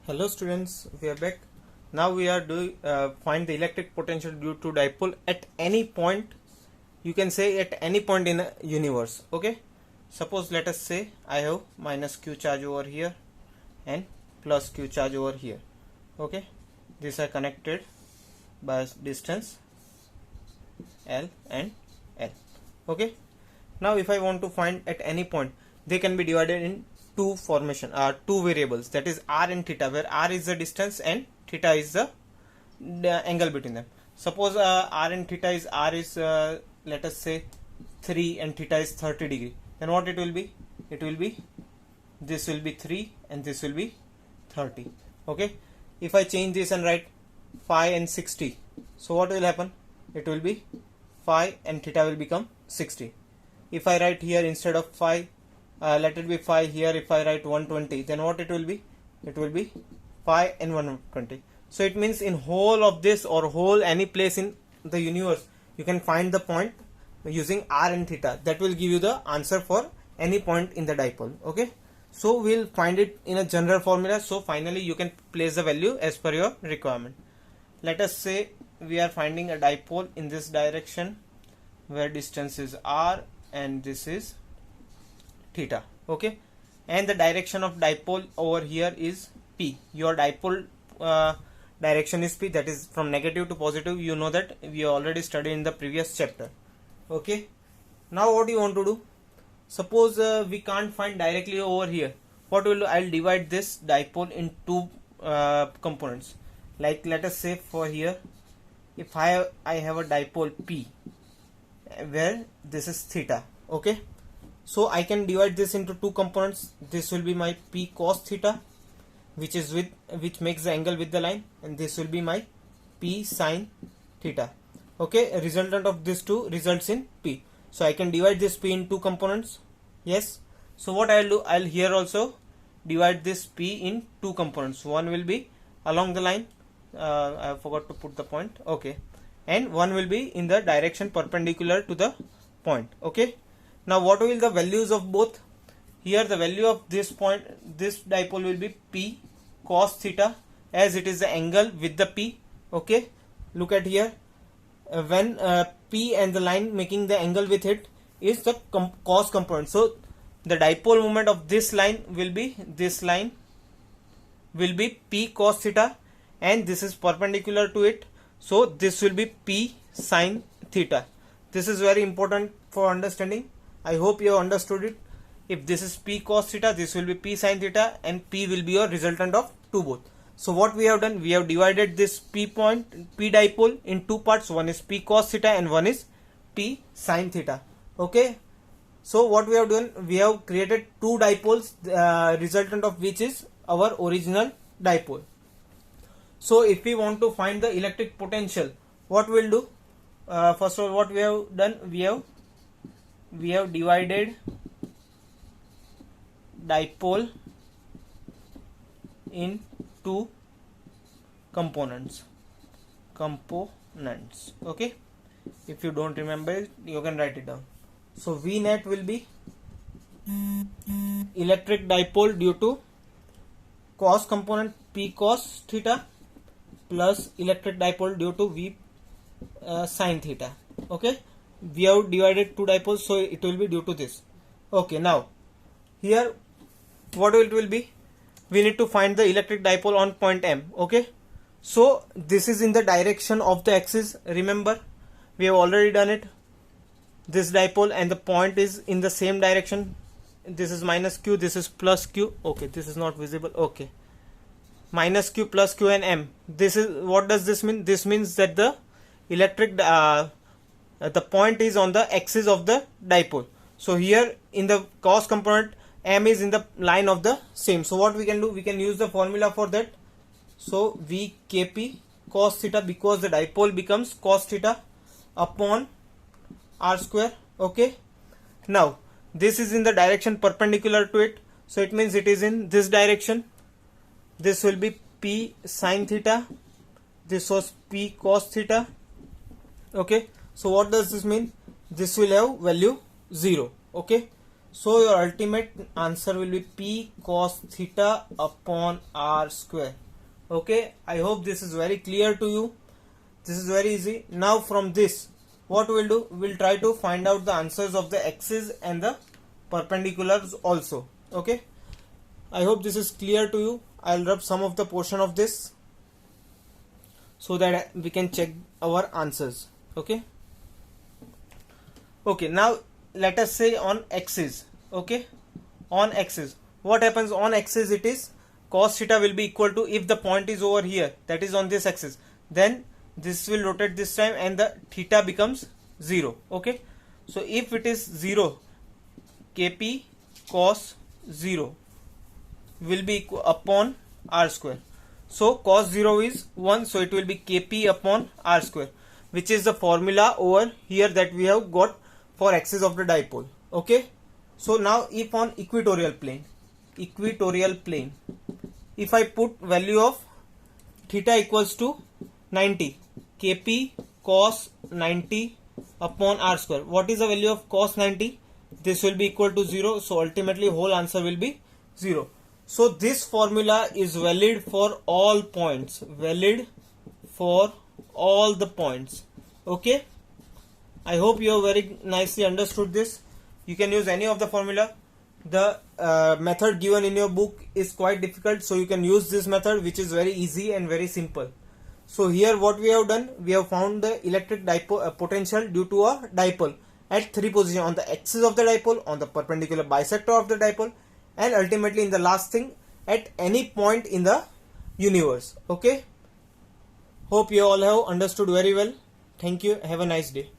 Hello students, we are back. Now we are doing find the electric potential due to dipole at any point. You can say at any point in a universe. Okay. Suppose let us say I have minus q charge over here and plus q charge over here. Okay. These are connected by distance L and L. Okay. Now if I want to find at any point, they can be divided in two variables, that is r and theta, where r is the distance and theta is the angle between them. Suppose r and theta is let us say 3 and theta is 30 degree, then what it will be? It will be, this will be 3 and this will be 30. Okay. If I change this and write 5 and 60, so what will happen? It will be 5 and theta will become 60. If I write here instead of 5, let it be 5 here, if I write 120, then what it will be? It will be 5 and 120. So it means in whole of this or whole any place in the universe, you can find the point using r and theta. That will give you the answer for any point in the dipole. Okay. So we'll find it in a general formula. So finally you can place the value as per your requirement. Let us say we are finding a dipole in this direction where distance is r and this is theta. Okay, and the direction of dipole over here is p. Your dipole direction is p, that is from negative to positive. You know that we already studied in the previous chapter. Okay, now what do you want to do? Suppose we can't find directly over here. What will do? I'll divide this dipole in two components. Like let us say for here, if I have a dipole p where this is theta. Okay, so I can divide this into two components. This will be my p cos theta, which makes the angle with the line, and this will be my p sin theta. Okay, a resultant of these two results in p. So I can divide this p in two components. Yes. So what I'll do, I'll here also divide this p in two components. One will be along the line. I forgot to put the point. Okay, and one will be in the direction perpendicular to the point. Okay. Now what will the values of both? Here the value of this point, this dipole will be p cos theta, as it is the angle with the p. Okay, look at here, when p and the line making the angle with it is the cos component. So the dipole moment of this line will be, this line will be p cos theta, and this is perpendicular to it, so this will be p sin theta. This is very important for understanding. I hope you have understood it. If this is p cos theta, this will be p sin theta, and p will be your resultant of two both. So what we have done, we have divided this p dipole in two parts. One is p cos theta and one is p sin theta. Okay. So what we have done, we have created two dipoles, resultant of which is our original dipole. So if we want to find the electric potential, what we'll do? First of all, what we have done, we have divided dipole in two components. Okay, if you don't remember it, you can write it down. So V net will be electric dipole due to cos component p cos theta plus electric dipole due to V sin theta. Okay, we have divided two dipoles, so it will be due to this. Okay, now here what it will be, we need to find the electric dipole on point M. Okay, so this is in the direction of the axis. Remember, we have already done it. This dipole and the point is in the same direction. This is minus q, this is plus q. Okay, this is not visible. Okay, minus q, plus q, and M. This is, what does this mean? This means that the electric the point is on the axis of the dipole. So here in the cos component, M is in the line of the same. So what we can do, we can use the formula for that. So V Kp cos theta, because the dipole becomes cos theta upon r square. Okay, now this is in the direction perpendicular to it, so it means it is in this direction. This will be p sin theta, this was p cos theta. Okay, so what does this mean? This will have value 0. Okay, So your ultimate answer will be P cos theta upon r square. Okay, I hope this is very clear to you. This is very easy. Now from this, what we'll do, we'll try to find out the answers of the x's and the perpendiculars also. Okay, I hope this is clear to you. I'll rub some of the portion of this so that we can check our answers. Okay, now let us say on x's. Okay, on x's, what happens on x's? It is cos theta will be equal to, if the point is over here, that is on this axis, then this will rotate this time and the theta becomes 0. Okay, so if it is 0, kp cos 0 will be equal upon r square. So cos 0 is 1, so it will be kp upon r square, which is the formula over here that we have got for axis of the dipole. Okay, so now if on equatorial plane, if I put value of theta equals to 90, kp cos 90 upon r square, what is the value of cos 90? This will be equal to 0, so ultimately whole answer will be 0. So this formula is valid for all points, valid for all the points. Okay, I hope you have very nicely understood this. You can use any of the formula. The method given in your book is quite difficult, so you can use this method, which is very easy and very simple. So here what we have done, we have found the electric dipole potential due to a dipole at 3 positions: on the axis of the dipole, on the perpendicular bisector of the dipole, and ultimately in the last thing at any point in the universe. Okay, hope you all have understood very well. Thank you. Have a nice day.